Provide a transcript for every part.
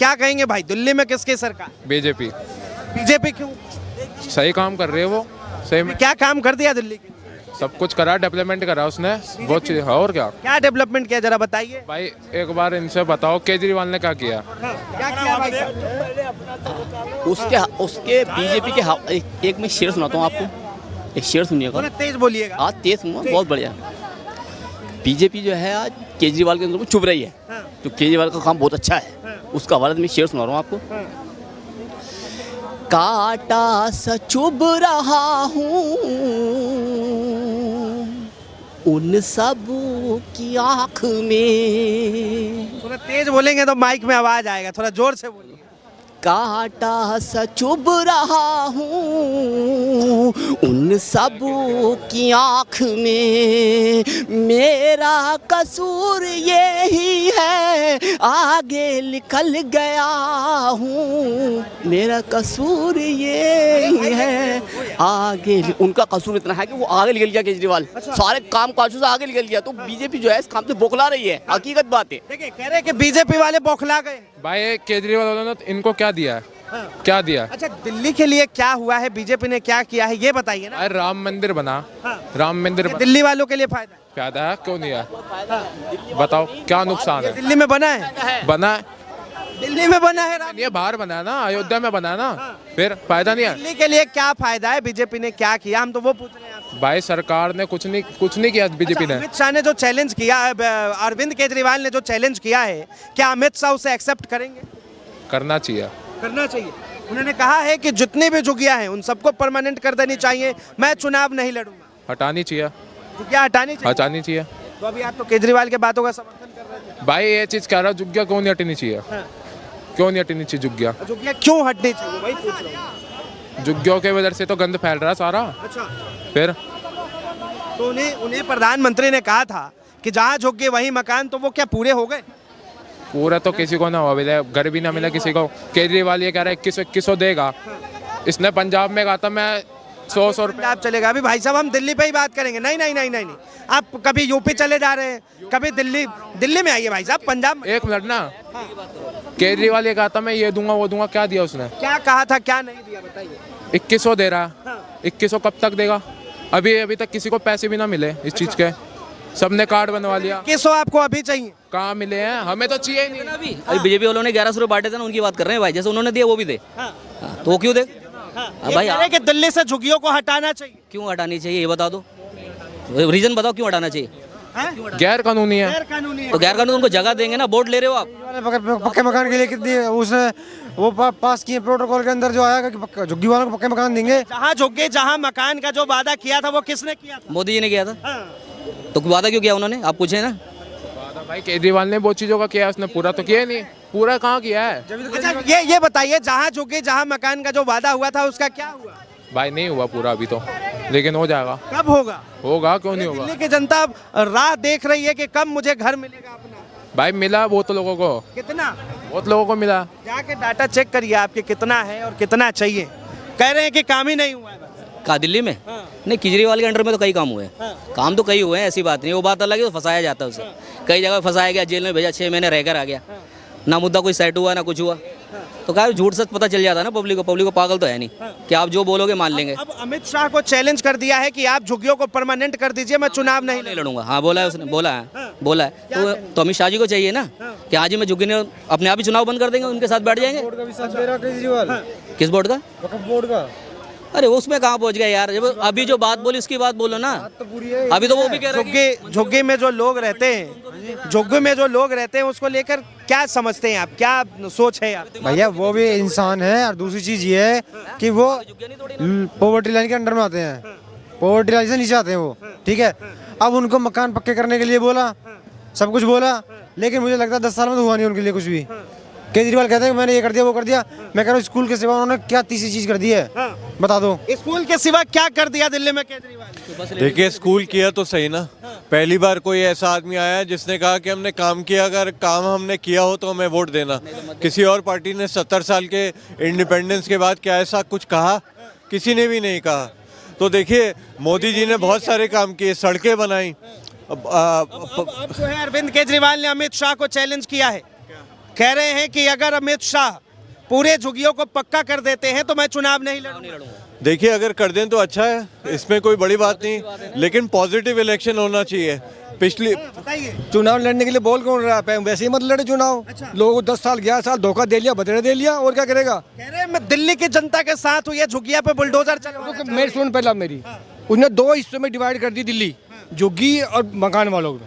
क्या कहेंगे भाई, दिल्ली में किसकी सरकार? बीजेपी। बीजेपी क्यों? सही काम कर रही है वो, सही में क्या काम कर दिया दिल्ली के लिए? सब कुछ करा, डेवलपमेंट करा उसने बहुत चीज। और क्या क्या डेवलपमेंट किया जरा बताइए। भाई, एक बार इनसे बताओ केजरीवाल ने क्या किया। क्या किया भाई साहब? उसके बीजेपी के एक मैं शेर सुनाता हूँ आपको, एक शेर सुनिएगा। थोड़ा तेज बोलिएगा। आज तेज सुनो, बहुत बढ़िया। बीजेपी जो है आज केजरीवाल के अंदर चुभ रही है, तो केजरीवाल का काम बहुत अच्छा है। उसका हवाला में शेर सुना रहा हूँ आपको। काटा सा चुभ रहा हूँ उन सब की आँख में। थोड़ा तेज बोलेंगे तो माइक में आवाज आएगा, थोड़ा जोर से बोलिए। काटा सा चुभ रहा हूँ उन सब की आँख में, मेरा कसूर यही है आगे निकल गया हूँ, मेरा कसूर यही है आगे। उनका कसूर इतना है कि वो आगे निकल गया केजरीवाल, सारे काम काजों से आगे निकल गया। तो बीजेपी जो है इस काम से बौखला रही है, हकीकत बात है। देखिए कह रहे हैं कि बीजेपी वाले बौखला गए। भाई केजरीवाल वालों ने इनको क्या दिया है? क्या दिया? अच्छा, दिल्ली के लिए क्या हुआ है, बीजेपी ने क्या किया है, ये बताइए ना। अरे राम मंदिर बना, राम मंदिर दिल्ली वालों के लिए फायदा है? फायदा है, क्यों नहीं है? बताओ क्या नुकसान है? दिल्ली में बना है? बना है, दिल्ली में बना है राम? ये बाहर बना है ना, अयोध्या में बना है ना, फिर फायदा नहीं है। दिल्ली के लिए क्या फायदा है, बीजेपी ने क्या किया, हम तो वो पूछ रहे हैं आपसे। भाई सरकार ने कुछ नहीं किया बीजेपी ने। अमित शाह ने जो चैलेंज किया, अरविंद केजरीवाल ने जो चैलेंज किया है, क्या अमित शाह उसे एक्सेप्ट करेंगे? करना चाहिए। करना चाहिए। उन्होंने कहा है कि जितने भी जुगिया हैं उन सबको परमानेंट कर देनी चाहिए, मैं चुनाव नहीं लड़ूंगा। हटानी चाहिए, जुगिया हटानी चाहिए। हटानी चाहिए। तो अभी आप तो केजरीवाल के बातों का समर्थन कर रहे थे। भाई ये चीज कह रहा, जुग्गिया क्यों नहीं हटनी चाहिए? क्यों नहीं हटनी चाहिए जुग्गिया? जुगिया क्यों हटनी चाहिए वही पूछ रहा हूं। जुग्गियों के वजह से तो गंद फैल रहा है सारा। अच्छा, फिर तो उन्हें प्रधानमंत्री ने कहा था कि जहाँ झुक वही मकान, तो वो क्या पूरे हो गए? पूरा तो किसी को ना हुआ, मिले घर भी ना मिला किसी को। केजरीवाल ये कह रहा है 2100 देगा, इसने पंजाब में कहा था मैं 100 रुपए। आप चलेगा अभी भाई साहब, हम दिल्ली पे ही बात करेंगे। नहीं नहीं नहीं नहीं नहीं, आप कभी यूपी चले जा रहे हैं, कभी दिल्ली में आइए भाई साहब, पंजाब में। एक मिनट ना, केजरीवाल ये कहा था मैं ये दूंगा वो दूंगा, क्या दिया उसने? क्या कहा था, क्या नहीं दिया बताइए। 2100 दे रहा है, 2100 कब तक देगा? अभी तक किसी को पैसे भी ना मिले इस चीज के, सबने कार्ड बनवा लिया। 2100 आपको अभी चाहिए? कहाँ मिले हैं, हमें तो चाहिए ही नहीं। अभी बीजेपी वालों ने 1100 रुपए बांटे थे ना, उनकी बात कर रहे हैं भाई। जैसे उन्होंने दिया वो भी दे, तो वो क्यों दे? भाई भाई कि दिल्ली से झुग्गियों को हटाना चाहिए। क्यों हटानी चाहिए ये बता दो, रीजन बताओ क्यों हटाना चाहिए। गैर कानूनी है। तो गैर कानूनी उनको जगह देंगे ना, वोट ले रहे हो आप। पक्के मकान के लिए कितनी उसने वो पास किए प्रोटोकॉल के अंदर जो आया कि झुग्गी वालों को पक्के मकान देंगे। जहाँ झुग्गी जहाँ मकान का जो वादा किया था वो किसने किया था? मोदी जी ने किया था। तो वादा क्यों किया उन्होंने, आप पूछे ना। भाई केजरीवाल ने बहुत चीजों का किया, उसने पूरा तो किया नहीं। पूरा कहाँ किया है? अच्छा ये बताइए, जहाँ झुग्गी जहाँ मकान का जो वादा हुआ था उसका क्या हुआ? भाई नहीं हुआ पूरा अभी तो, लेकिन हो जाएगा। कब होगा? होगा, क्यों नहीं होगा? दिल्ली की जनता राह देख रही है कि कब मुझे घर मिलेगा अपना। भाई मिला बहुत लोगों को, कितना? बहुत लोगों को मिला। जाके डाटा चेक करिए आपके कितना है और कितना चाहिए। कह रहे हैं कि काम ही नहीं हुआ है। कहा दिल्ली में? नहीं, केजरीवाल के अंडर में तो कई काम हुए हैं। काम तो कई हुए हैं, ऐसी बात नहीं। वो बात अलग है, तो फंसाया जाता है उसे। कई जगह फंसाया गया, जेल में भेजा, 6 महीने रहकर आ गया, ना मुद्दा कोई सेट हुआ ना कुछ हुआ। तो क्या झूठ सच पता चल जाता है ना पब्लिक को पागल तो है नहीं कि आप जो बोलोगे मान लेंगे। अब अमित शाह को चैलेंज कर दिया है कि आप झुग्गियों को परमानेंट कर दीजिए, मैं चुनाव नहीं लड़ूंगा। हाँ बोला है उसने, बोला है। तो अमित शाह जी को चाहिए ना कि आज ही में झुग्गी ने अपने आप ही चुनाव बंद कर देंगे, उनके साथ बैठ जाएंगे। किस बोर्ड का? बोर्ड का। अरे उसमें कहाँ पहुंच गए यार, जब अभी जो बात बोली उसकी बात बोलो ना। अभी तो वो भी कह रहे हैं झुग्गी में जो लोग रहते हैं, झुग्गी में जो लोग रहते हैं उसको लेकर क्या समझते हैं आप, क्या सोच है आप? भैया वो भी इंसान है, और दूसरी चीज ये है कि वो पॉवर्टी लाइन के अंडर में आते हैं, पॉवर्टी लाइन से नीचे आते हैं वो, ठीक है। अब उनको मकान पक्के करने के लिए बोला, सब कुछ बोला, लेकिन मुझे लगता है 10 साल में तो हुआ नहीं उनके लिए कुछ भी। केजरीवाल कहते हैं मैंने ये कर दिया वो कर दिया, मैं कह रहा हूँ स्कूल के सिवा उन्होंने क्या तीसरी चीज कर दी है, बता दो। स्कूल के सिवा क्या कर दिया दिल्ली में केजरीवाल? देखिए स्कूल किया तो सही ना, पहली बार कोई ऐसा आदमी आया जिसने कहा कि हमने काम किया, अगर काम हमने किया हो तो हमें वोट देना। किसी और पार्टी ने 70 साल के इंडिपेंडेंस के बाद क्या ऐसा कुछ कहा? किसी ने भी नहीं कहा। तो देखिए मोदी जी ने बहुत सारे काम किए, सड़कें बनाई। अब जो है अरविंद केजरीवाल ने अमित शाह को चैलेंज किया है कह रहे हैं कि अगर अमित शाह पूरे झुग्गियों को पक्का कर देते हैं तो मैं चुनाव नहीं लड़ूंगा। देखिए अगर कर दें तो अच्छा है, इसमें कोई बड़ी बात नहीं, लेकिन पॉजिटिव इलेक्शन होना चाहिए। पिछली बताइए। चुनाव लड़ने के लिए बोल कौन रहा है? वैसे ही मत लड़े चुनाव। लोगों को 10 साल 11 साल धोखा दे लिया, बदले दे लिया, और क्या करेगा? कह रहे हैं मैं दिल्ली की जनता के साथ हूँ, ये झुग्गिया पे बुलडोजर चलवा। मेरी सुन पहला मेरी, उसने 2 हिस्सों में डिवाइड कर दी दिल्ली, झुग्गी और मकान वालों में।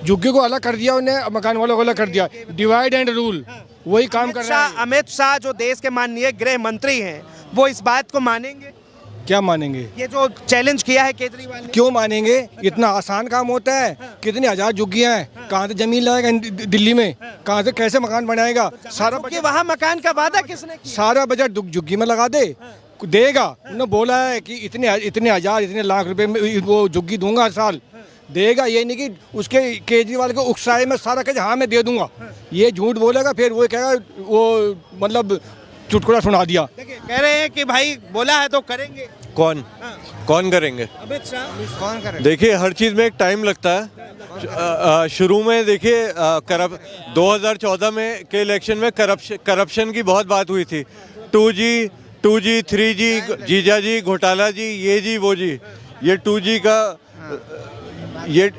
झुग्गी को अलग कर दिया उन्हें, मकान वालों को अलग कर दिया। डिवाइड एंड रूल, वही काम कर रहा है। अमित शाह जो देश के माननीय गृह मंत्री हैं, वो इस बात को मानेंगे? क्या मानेंगे? ये जो चैलेंज किया है केजरीवाल ने। क्यों मानेंगे? इतना आसान काम होता है? कितनी हजार झुग्गियां हैं, कहाँ से जमीन लाएगा दिल्ली में? कहाँ से कैसे मकान बनाएगा? सारा क्योंकि वहाँ मकान का वादा किसने किया? सारा बजट झुग्गी में लगा दे, देगा। उन्होंने बोला है कि इतने हजार इतने लाख रुपए में वो झुग्गी दूंगा हर साल, देगा। ये नहीं कि उसके केजरीवाल को उकसाए में सारा कहे हाँ मैं दे दूंगा, ये झूठ बोलेगा, फिर वो कहेगा वो मतलब चुटकुला सुना दिया। कह रहे हैं कि भाई बोला है तो करेंगे। कौन करेंगे? अमित शाह। कौन करे? देखिए हर चीज़ में एक टाइम लगता है। शुरू में देखिए 2014 में के इलेक्शन में करप्शन की बहुत बात हुई थी। 2G 3G जीजा जी घोटाला जी, ये जी वो जी। ये 2G का ये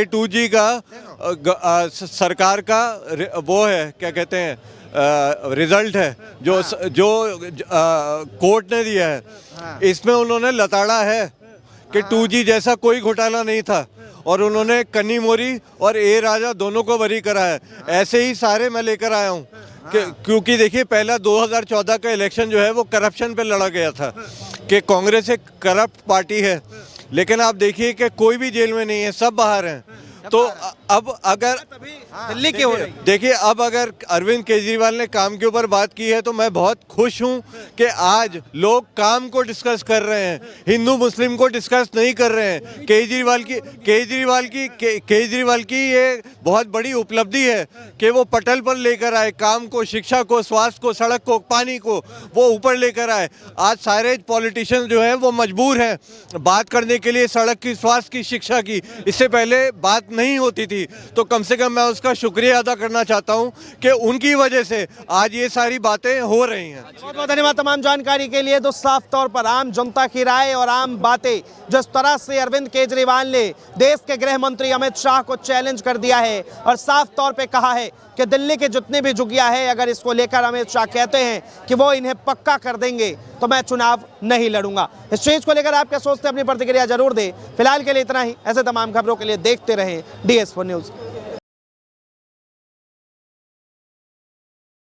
2G का सरकार का वो है, क्या कहते हैं, रिजल्ट है जो कोर्ट ने दिया है। इसमें उन्होंने लताड़ा है कि 2G जैसा कोई घोटाला नहीं था, और उन्होंने कन्नी मोरी और ए राजा दोनों को बरी करा है। ऐसे ही सारे मैं लेकर आया हूँ क्योंकि देखिए पहला 2014 का इलेक्शन जो है वो करप्शन पे लड़ा गया था कि कांग्रेस एक करप्ट पार्टी है, लेकिन आप देखिए कि कोई भी जेल में नहीं है, सब बाहर हैं। तो अब अगर दिल्ली की हो रही। देखिए अब अगर अरविंद केजरीवाल ने काम के ऊपर बात की है तो मैं बहुत खुश हूं कि आज लोग काम को डिस्कस कर रहे हैं, हिंदू मुस्लिम को डिस्कस नहीं कर रहे हैं। केजरीवाल की ये बहुत बड़ी उपलब्धि है कि वो पटल पर लेकर आए काम को, शिक्षा को, स्वास्थ्य को, सड़क को, पानी को, वो ऊपर लेकर आए। आज सारे पॉलिटिशियन जो हैं वो मजबूर हैं बात करने के लिए सड़क की, स्वास्थ्य की, शिक्षा की। इससे पहले बात नहीं होती थी, तो कम से कम मैं उसका शुक्रिया अदा करना चाहता हूं कि उनकी वजह से आज ये सारी बातें हो रही हैं। बहुत बहुत धन्यवाद तमाम जानकारी के लिए। तो साफ तौर पर आम जनता की राय और आम बातें, जिस तरह से अरविंद केजरीवाल ने देश के गृह मंत्री अमित शाह को चैलेंज कर दिया है और साफ तौर पे कहा है कि दिल्ली की जितनी भी झुग्गियां है, अगर इसको लेकर अमित शाह कहते हैं कि वो इन्हें पक्का कर देंगे तो मैं चुनाव नहीं लड़ूंगा। इस चीज को लेकर आप क्या सोचते हैं, अपनी प्रतिक्रिया जरूर दें। फिलहाल के लिए इतना ही। ऐसे तमाम खबरों के लिए देखते रहें DS4 न्यूज़।